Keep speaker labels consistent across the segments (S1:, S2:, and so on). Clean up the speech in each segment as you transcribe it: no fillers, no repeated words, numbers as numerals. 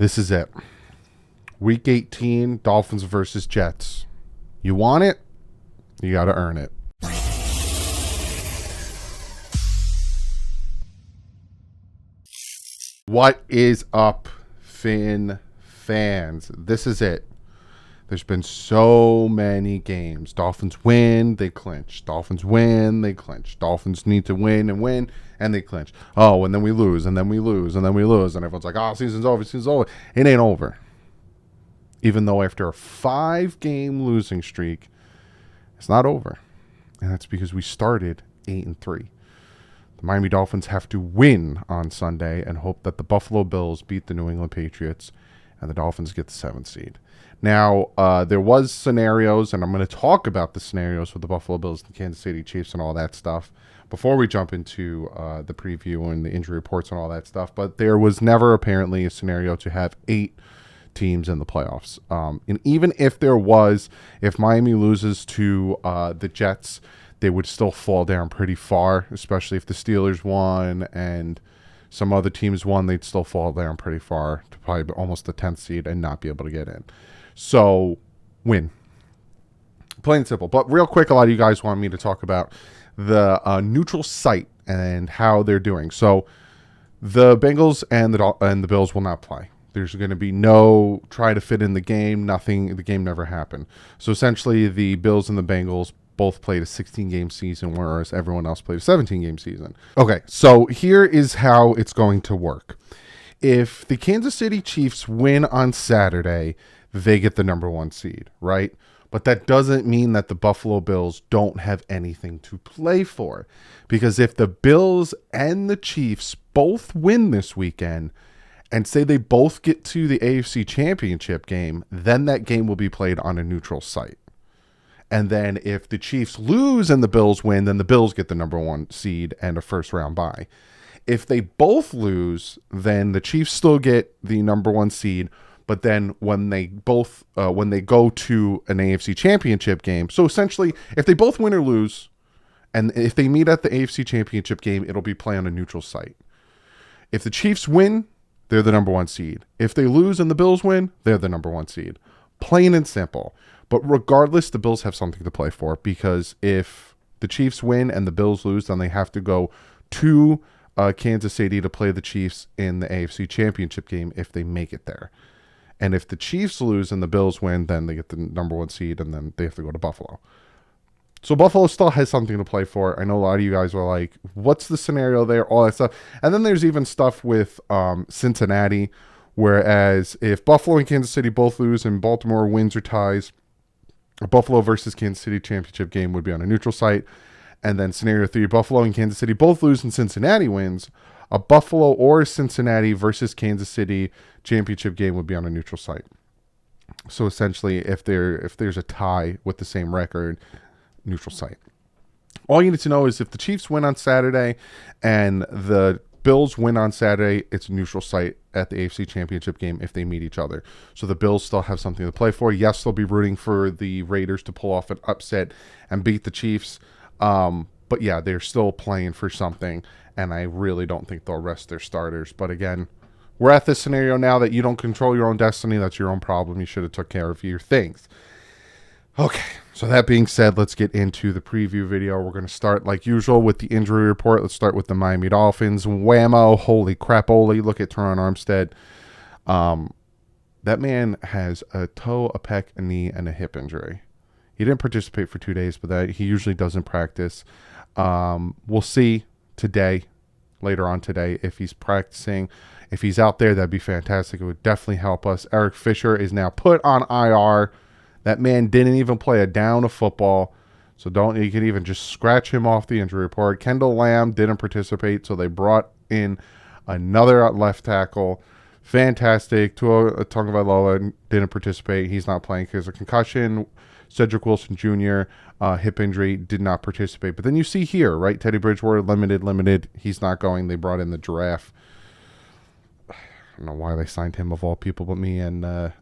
S1: This is it. Week 18, Dolphins versus Jets. You want it? You got to earn it. What is up, fans? This is it. There's been so many games. Dolphins win, they clinch. Dolphins win, they clinch. Dolphins need to win, and they clinch. Oh, and then we lose, and then we lose, and then we lose. And everyone's like, oh, season's over, season's over. It ain't over. Even though after a 5-game losing streak, it's not over. And that's because we started 8-3. The Miami Dolphins have to win on Sunday and hope that the Buffalo Bills beat the New England Patriots and the Dolphins get the 7th seed. Now, there was scenarios, and I'm going to talk about the scenarios with the Buffalo Bills, the Kansas City Chiefs, and all that stuff before we jump into the preview and the injury reports and all that stuff. But there was never apparently a scenario to have 8 teams in the playoffs. And even if there was, if Miami loses to the Jets, they would still fall down pretty far, especially if the Steelers won and some other teams won, they'd still fall down pretty far to probably almost the 10th seed and not be able to get in. So, win. Plain and simple. But real quick, a lot of you guys want me to talk about the neutral site and how they're doing. So, the Bengals and the Bills will not play. There's going to be no try to fit in the game. Nothing. The game never happened. So, essentially, the Bills and the Bengals both played a 16-game season, whereas everyone else played a 17-game season. Okay, so here is how it's going to work. If the Kansas City Chiefs win on Saturday, they get the number 1 seed, right? But that doesn't mean that the Buffalo Bills don't have anything to play for. Because if the Bills and the Chiefs both win this weekend, and say they both get to the AFC Championship game, then that game will be played on a neutral site. And then if the Chiefs lose and the Bills win, then the Bills get the number 1 seed and a first-round bye. If they both lose, then the Chiefs still get the number 1 seed. But then when they go to an AFC Championship game, so essentially, if they both win or lose, and if they meet at the AFC Championship game, it'll be played on a neutral site. If the Chiefs win, they're the number 1 seed. If they lose and the Bills win, they're the number 1 seed. Plain and simple. But regardless, the Bills have something to play for, because if the Chiefs win and the Bills lose, then they have to go to Kansas City to play the Chiefs in the AFC Championship game if they make it there. And if the Chiefs lose and the Bills win, then they get the number 1 seed, and then they have to go to Buffalo. So Buffalo still has something to play for. I know a lot of you guys were like, what's the scenario there? All that stuff. And then there's even stuff with Cincinnati, whereas if Buffalo and Kansas City both lose and Baltimore wins or ties, a Buffalo versus Kansas City championship game would be on a neutral site. And then scenario 3, Buffalo and Kansas City both lose and Cincinnati wins. A Buffalo or Cincinnati versus Kansas City championship game would be on a neutral site. So essentially, if there's a tie with the same record, neutral site. All you need to know is if the Chiefs win on Saturday and the Bills win on Saturday, it's a neutral site at the AFC Championship game if they meet each other. So the Bills still have something to play for. Yes, they'll be rooting for the Raiders to pull off an upset and beat the Chiefs. But yeah, they're still playing for something, and I really don't think they'll rest their starters. But again, we're at this scenario now that you don't control your own destiny. That's your own problem. You should have took care of your things. Okay, so that being said, let's get into the preview video. We're going to start, like usual, with the injury report. Let's start with the Miami Dolphins. Whammo, holy crap-oli. Look at Teron Armstead. That man has a toe, a pec, a knee, and a hip injury. He didn't participate for 2 days, but that he usually doesn't practice. We'll see later on today, if he's practicing. If he's out there, that'd be fantastic. It would definitely help us. Eric Fisher is now put on IR. That man didn't even play a down of football, so you can even just scratch him off the injury report. Kendall Lamb didn't participate, so they brought in another left tackle. Fantastic. Tua Tagovailoa didn't participate. He's not playing because of concussion. Cedric Wilson Jr., hip injury, did not participate. But then you see here, right? Teddy Bridgewater, limited. He's not going. They brought in the giraffe. don't know why they signed him of all people, but me and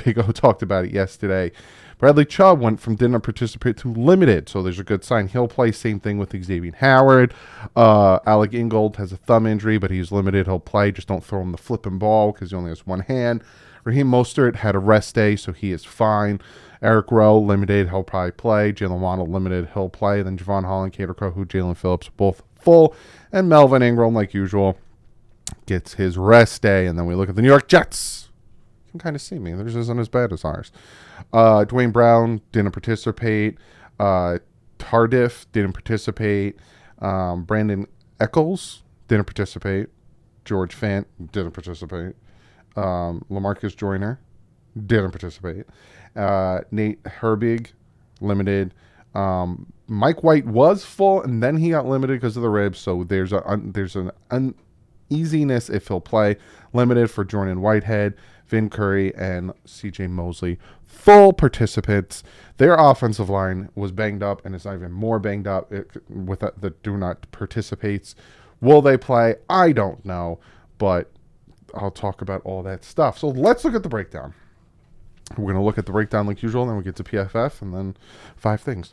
S1: Big O talked about it yesterday. Bradley Chubb went from didn't participate to limited, so there's a good sign. He'll play. Same thing with Xavier Howard. Alec Ingold has a thumb injury, but he's limited. He'll play. Just don't throw him the flipping ball because he only has one hand. Raheem Mostert had a rest day, so he is fine. Eric Rowe, limited. He'll probably play. Jalen Waddle, limited. He'll play. Then Javon Holland, Cater Crowe, Jalen Phillips, both full. And Melvin Ingram, like usual, gets his rest day. And then we look at the New York Jets. You can kind of see me. Theirs isn't as bad as ours. Dwayne Brown didn't participate. Tardif didn't participate. Brandon Eccles didn't participate. George Fant didn't participate. Lamarcus Joyner didn't participate. Nate Herbig, limited. Mike White was full, and then he got limited because of the ribs. So there's an uneasiness if he'll play. Limited for Jordan Whitehead, Vin Curry, and C.J. Mosley. Full participants. Their offensive line was banged up, and it's not even more banged up with the do not participates. Will they play? I don't know, but I'll talk about all that stuff. So let's look at the breakdown. We're going to look at the breakdown like usual, and then we get to PFF, and then 5 things.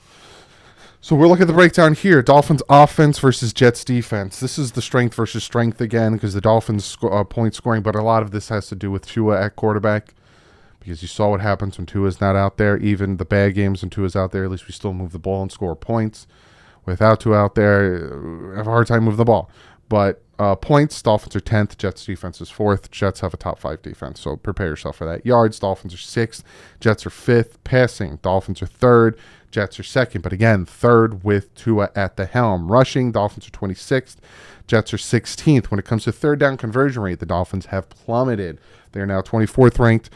S1: So we're looking at the breakdown here. Dolphins offense versus Jets defense. This is the strength versus strength again because the Dolphins point scoring, but a lot of this has to do with Tua at quarterback because you saw what happens when Tua's not out there. Even the bad games when Tua's out there, at least we still move the ball and score points. Without Tua out there, have a hard time moving the ball. But points, Dolphins are 10th. Jets defense is 4th. Jets have a top 5 defense, so prepare yourself for that. Yards, Dolphins are 6th. Jets are 5th. Passing, Dolphins are 3rd. Jets are 2nd, but again, 3rd with Tua at the helm. Rushing, Dolphins are 26th. Jets are 16th. When it comes to third down conversion rate, the Dolphins have plummeted. They are now 24th ranked,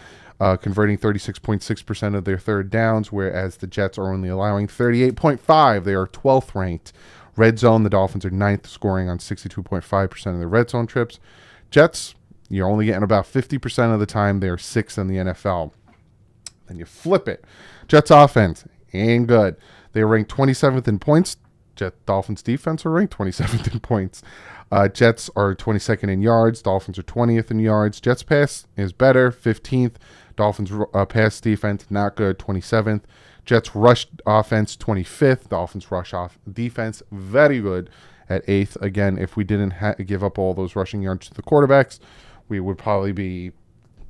S1: converting 36.6% of their third downs, whereas the Jets are only allowing 38.5%. They are 12th ranked. Red zone, the Dolphins are 9th, scoring on 62.5% of their red zone trips. Jets, you're only getting about 50% of the time. They're 6th in the NFL. Then you flip it. Jets offense ain't good. They are ranked 27th in points. Dolphins defense are ranked 27th in points. Jets are 22nd in yards. Dolphins are 20th in yards. Jets pass is better, 15th. Dolphins pass defense, not good, 27th. Jets rush offense, 25th. Dolphins rush off defense, very good at 8th. Again, if we didn't give up all those rushing yards to the quarterbacks, we would probably be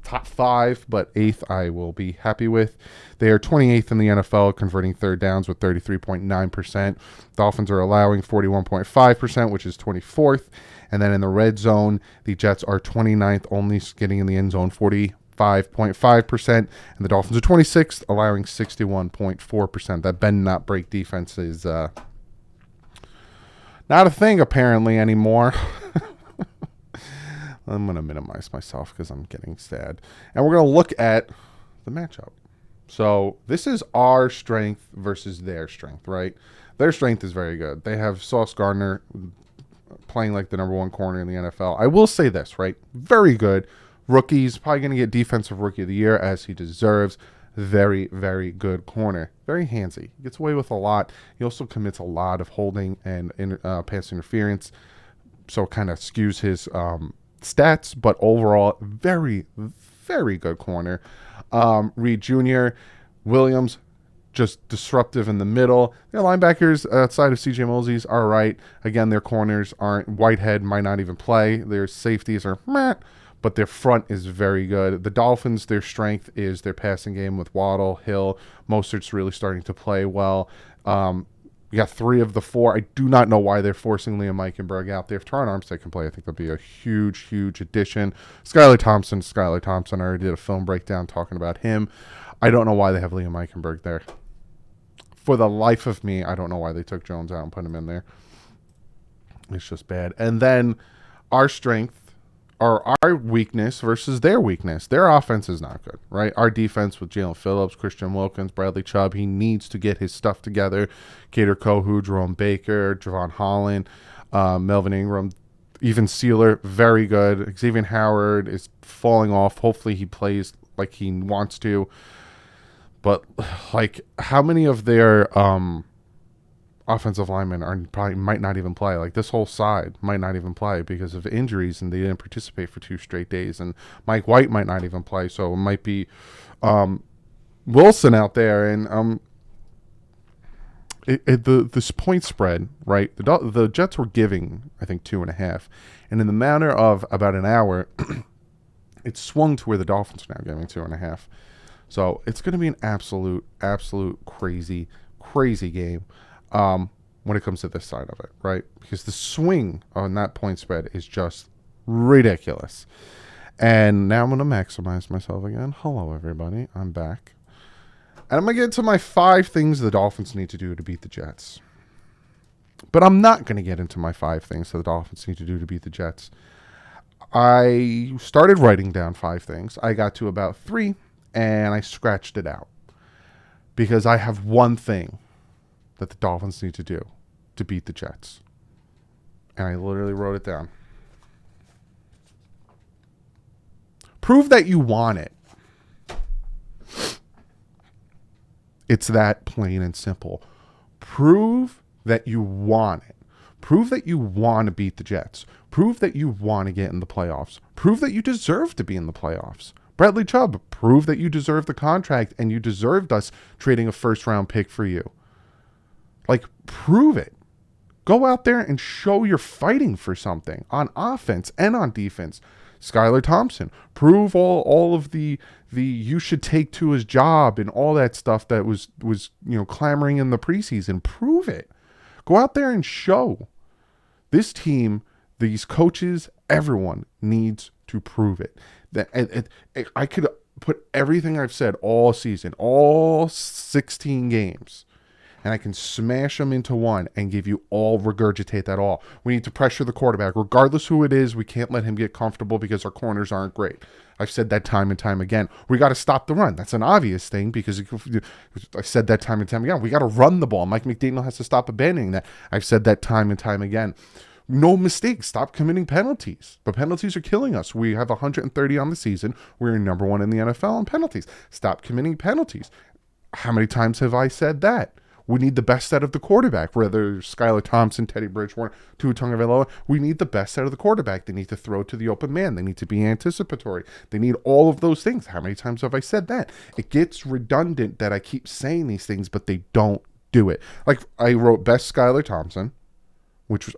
S1: top 5, but 8th I will be happy with. They are 28th in the NFL, converting third downs with 33.9%. Dolphins are allowing 41.5%, which is 24th. And then in the red zone, the Jets are 29th, only getting in the end zone 45.5%, and the Dolphins are 26th, allowing 61.4%. That bend not break defense is not a thing apparently anymore. I'm going to minimize myself because I'm getting sad. And we're going to look at the matchup. So this is our strength versus their strength, right? Their strength is very good. They have Sauce Gardner playing like the number 1 corner in the NFL. I will say this, right? Very good. Rookies, probably going to get Defensive Rookie of the Year as he deserves. Very, very good corner. Very handsy. He gets away with a lot. He also commits a lot of holding and pass interference. So it kind of skews his stats, but overall, very, very good corner. Reed Jr., Williams, just disruptive in the middle. Their linebackers outside of C.J. Mosley's are right. Again, their corners aren't. Whitehead might not even play. Their safeties are meh, but their front is very good. The Dolphins, their strength is their passing game with Waddle, Hill. Mostert's really starting to play well. You got 3 of the 4. I do not know why they're forcing Liam Eichenberg out there. If Teron Armstead can play, I think that'd be a huge, huge addition. Skylar Thompson. I already did a film breakdown talking about him. I don't know why they have Liam Eichenberg there. For the life of me, I don't know why they took Jones out and put him in there. It's just bad. And then our strength, or our weakness versus their weakness. Their offense is not good, right? Our defense with Jalen Phillips, Christian Wilkins, Bradley Chubb, he needs to get his stuff together. Cater Kohu, Jerome Baker, Javon Holland, Melvin Ingram, even Sealer, very good. Xavier Howard is falling off. Hopefully he plays like he wants to. But, like, how many of their offensive linemen might not even play. Like this whole side might not even play because of injuries, and they didn't participate for 2 straight days. And Mike White might not even play, so it might be Wilson out there. And this point spread, right? The Jets were giving, I think, 2.5, and in the matter of about an hour, it swung to where the Dolphins are now giving 2.5. So it's going to be an absolute crazy game when it comes to this side of it, right? Because the swing on that point spread is just ridiculous. And now I'm going to maximize myself again. Hello, everybody. I'm back. And I'm going to get to my 5 things the Dolphins need to do to beat the Jets. But I'm not going to get into my 5 things that the Dolphins need to do to beat the Jets. I started writing down 5 things. I got to about 3, and I scratched it out. Because I have one thing that the Dolphins need to do to beat the Jets. And I literally wrote it down. Prove that you want it. It's that plain and simple. Prove that you want it. Prove that you want to beat the Jets. Prove that you want to get in the playoffs. Prove that you deserve to be in the playoffs. Bradley Chubb, prove that you deserve the contract and you deserved us trading a first-round pick for you. Like, prove it. Go out there and show you're fighting for something on offense and on defense. Skylar Thompson, prove all of the you should take to his job and all that stuff that was clamoring in the preseason. Prove it. Go out there and show. This team, these coaches, everyone needs to prove it. I could put everything I've said all season, all 16 games, and I can smash them into one and give you all, regurgitate that all. We need to pressure the quarterback. Regardless who it is, we can't let him get comfortable because our corners aren't great. I've said that time and time again. We got to stop the run. That's an obvious thing because I said that time and time again. We got to run the ball. Mike McDaniel has to stop abandoning that. I've said that time and time again. No mistakes. Stop committing penalties. The penalties are killing us. We have 130 on the season. We're number 1 in the NFL on penalties. Stop committing penalties. How many times have I said that? We need the best out of the quarterback, whether Skylar Thompson, Teddy Bridgewater, Tua Tagovailoa. We need the best out of the quarterback. They need to throw to the open man. They need to be anticipatory. They need all of those things. How many times have I said that? It gets redundant that I keep saying these things, but they don't do it. Like I wrote best Skylar Thompson, which was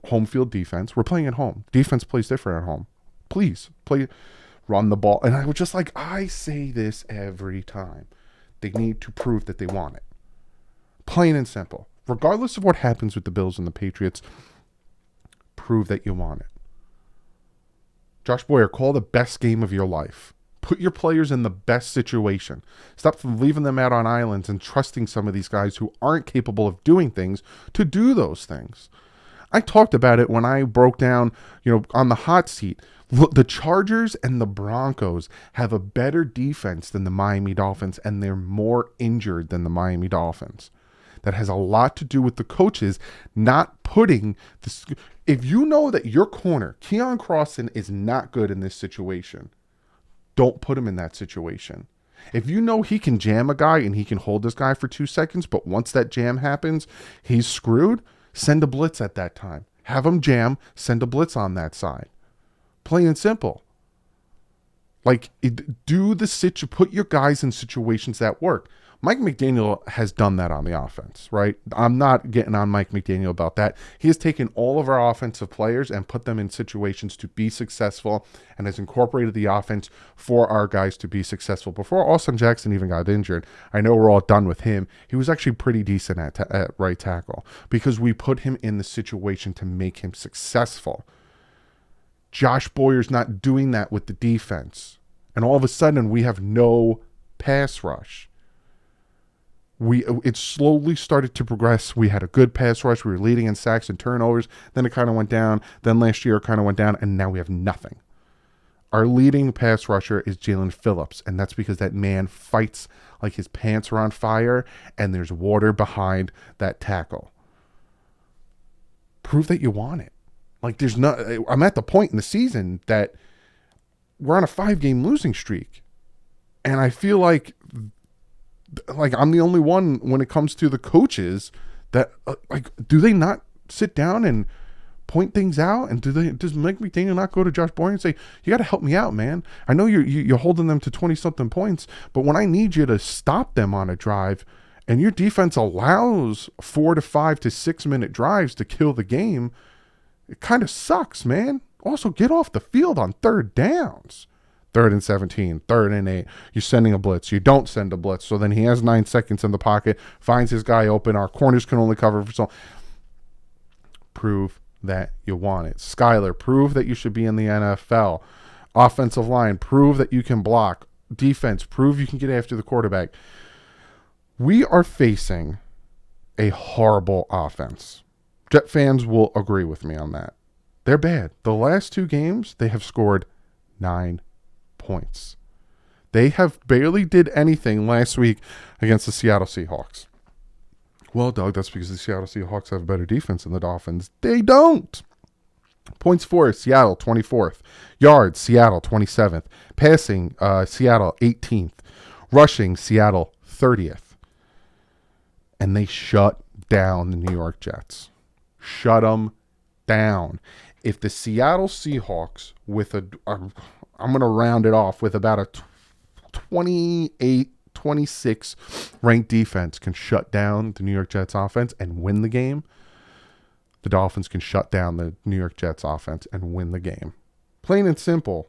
S1: home field defense. We're playing at home. Defense plays different at home. Please run the ball. And I was just like, I say this every time. They need to prove that they want it. Plain and simple. Regardless of what happens with the Bills and the Patriots, prove that you want it. Josh Boyer, call the best game of your life. Put your players in the best situation. Stop leaving them out on islands and trusting some of these guys who aren't capable of doing things to do those things. I talked about it when I broke down, on the hot seat. Look, the Chargers and the Broncos have a better defense than the Miami Dolphins, and they're more injured than the Miami Dolphins. That has a lot to do with the coaches not putting this. If you know that your corner, Keon Crossan, is not good in this situation, don't put him in that situation. If you know he can jam a guy and he can hold this guy for 2 seconds, but once that jam happens, he's screwed, send a blitz at that time. Have him jam, send a blitz on that side. Plain and simple. Like, put your guys in situations that work. Mike McDaniel has done that on the offense, right? I'm not getting on Mike McDaniel about that. He has taken all of our offensive players and put them in situations to be successful and has incorporated the offense for our guys to be successful. Before Austin Jackson even got injured, I know we're all done with him. He was actually pretty decent at right tackle because we put him in the situation to make him successful. Josh Boyer's not doing that with the defense. And all of a sudden, we have no pass rush. It slowly started to progress. We had a good pass rush. We were leading in sacks and turnovers. Then it kind of went down. Then last year it kind of went down. And now we have nothing. Our leading pass rusher is Jalen Phillips. And that's because that man fights like his pants are on fire. And there's water behind that tackle. Prove that you want it. Like I'm at the point in the season that we're on a 5-game losing streak. And I feel like I'm the only one when it comes to the coaches that like, do they not sit down and point things out? And does Mike McDaniel not go to Josh Boyer and say, you got to help me out, man? I know you're holding them to 20 something points, but when I need you to stop them on a drive, and your defense allows 4 to 5 to 6 minute drives to kill the game, it kind of sucks, man. Also, get off the field on third downs. 3rd and 17, 3rd and 8. You're sending a blitz. You don't send a blitz. So then he has 9 seconds in the pocket, finds his guy open. Our corners can only cover for so. Prove that you want it. Skyler, prove that you should be in the NFL. Offensive line, prove that you can block. Defense, prove you can get after the quarterback. We are facing a horrible offense. Jet fans will agree with me on that. They're bad. The last 2 games, they have scored 9 points. They have barely did anything last week against the Seattle Seahawks. Well, Doug, that's because the Seattle Seahawks have a better defense than the Dolphins. They don't. Points for Seattle, 24th. Yards, Seattle, 27th. Passing, Seattle, 18th. Rushing, Seattle, 30th. And they shut down the New York Jets. Shut them down. If the Seattle Seahawks with I'm going to round it off with about a 28, 26 ranked defense can shut down the New York Jets offense and win the game, the Dolphins can shut down the New York Jets offense and win the game. Plain and simple.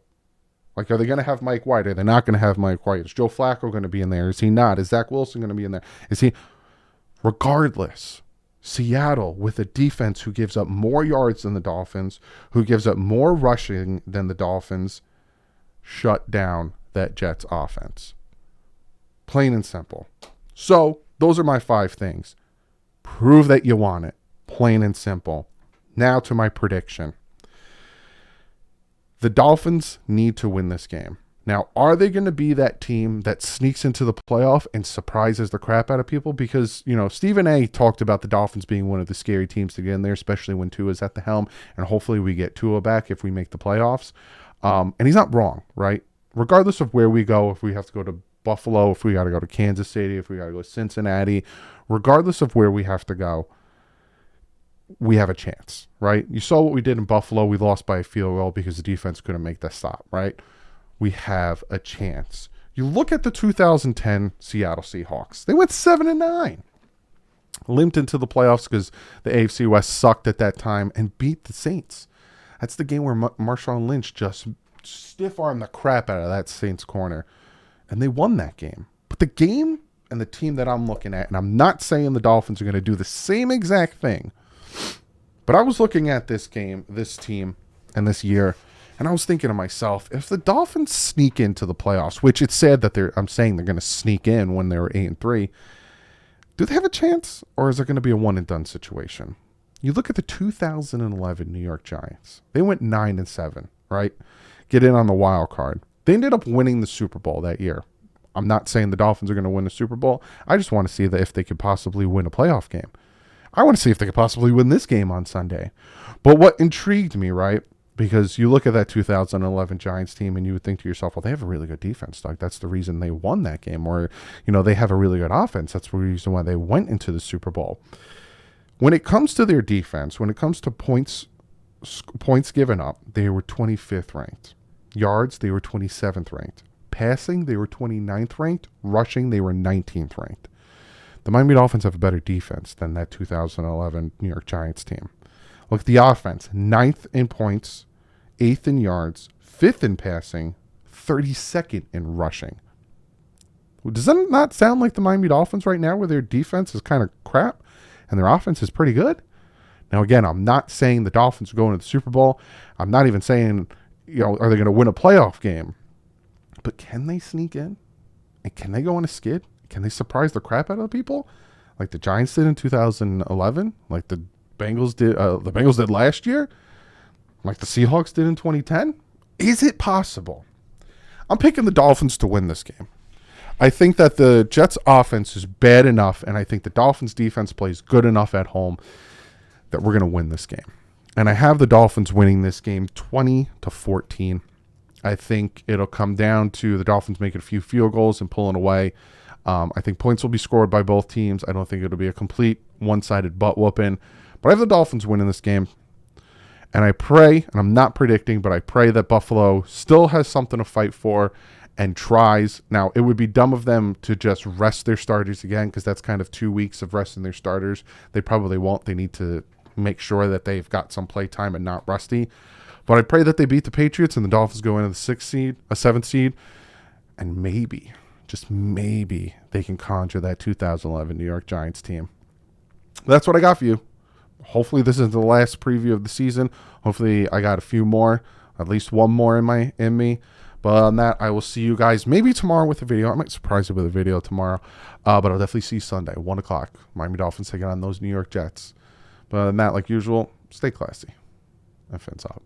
S1: Like, are they going to have Mike White? Are they not going to have Mike White? Is Joe Flacco going to be in there? Is he not? Is Zach Wilson going to be in there? Is he? Regardless, Seattle with a defense who gives up more yards than the Dolphins, who gives up more rushing than the Dolphins, shut down that Jets offense. Plain and simple. So those are my 5 things. Prove that you want it. Plain and simple. Now to my prediction. The Dolphins need to win this game. Now, are they going to be that team that sneaks into the playoff and surprises the crap out of people? Because, Stephen A. talked about the Dolphins being one of the scary teams to get in there, especially when Tua's at the helm. And hopefully we get Tua back if we make the playoffs. And he's not wrong, right? Regardless of where we go, if we have to go to Buffalo, if we got to go to Kansas City, if we got to go to Cincinnati, regardless of where we have to go, we have a chance, right? You saw what we did in Buffalo. We lost by a field goal because the defense couldn't make that stop, right? We have a chance. You look at the 2010 Seattle Seahawks. They went 7-9. Limped into the playoffs because the AFC West sucked at that time and beat the Saints. That's the game where Marshawn Lynch just stiff-armed the crap out of that Saints corner. And they won that game. But the game and the team that I'm looking at, and I'm not saying the Dolphins are going to do the same exact thing, but I was looking at this game, this team, and this year, and I was thinking to myself, if the Dolphins sneak into the playoffs, which it's sad that I'm saying they're going to sneak in when they were 8-3, do they have a chance, or is it going to be a one-and-done situation? You look at the 2011 New York Giants. They went 9-7, right? Get in on the wild card. They ended up winning the Super Bowl that year. I'm not saying the Dolphins are going to win the Super Bowl. I just want to see that if they could possibly win a playoff game. I want to see if they could possibly win this game on Sunday. But what intrigued me, right? Because you look at that 2011 Giants team and you would think to yourself, well, they have a really good defense, Doug. That's the reason they won that game. Or, they have a really good offense. That's the reason why they went into the Super Bowl. When it comes to their defense, when it comes to points given up, they were 25th ranked. Yards, they were 27th ranked. Passing, they were 29th ranked. Rushing, they were 19th ranked. The Miami Dolphins have a better defense than that 2011 New York Giants team. Look at the offense. 9th in points, 8th in yards, 5th in passing, 32nd in rushing. Does that not sound like the Miami Dolphins right now, where their defense is kind of crap and their offense is pretty good? Now, again, I'm not saying the Dolphins are going to the Super Bowl. I'm not even saying, are they going to win a playoff game? But can they sneak in? And can they go on a skid? Can they surprise the crap out of people? Like the Giants did in 2011? Like the Bengals did last year? Like the Seahawks did in 2010? Is it possible? I'm picking the Dolphins to win this game. I think that the Jets offense is bad enough, and I think the Dolphins defense plays good enough at home that we're going to win this game. And I have the Dolphins winning this game 20-14. I think it'll come down to the Dolphins making a few field goals and pulling away. I think points will be scored by both teams. I don't think it'll be a complete one-sided butt whooping. But I have the Dolphins winning this game. And I pray, and I'm not predicting, but I pray that Buffalo still has something to fight for and tries. Now, it would be dumb of them to just rest their starters again, because that's kind of 2 weeks of resting their starters. They probably won't. They need to make sure that they've got some play time and not rusty. But I pray that they beat the Patriots and the Dolphins go into the 7th seed, and maybe, just maybe, they can conjure that 2011 New York Giants team. That's what I got for you. Hopefully this is the last preview of the season. Hopefully I got a few more, at least one more in me. But on that, I will see you guys maybe tomorrow with a video. I might surprise you with a video tomorrow. But I'll definitely see you Sunday, 1 o'clock. Miami Dolphins taking on those New York Jets. But on that, like usual, stay classy. And fins up.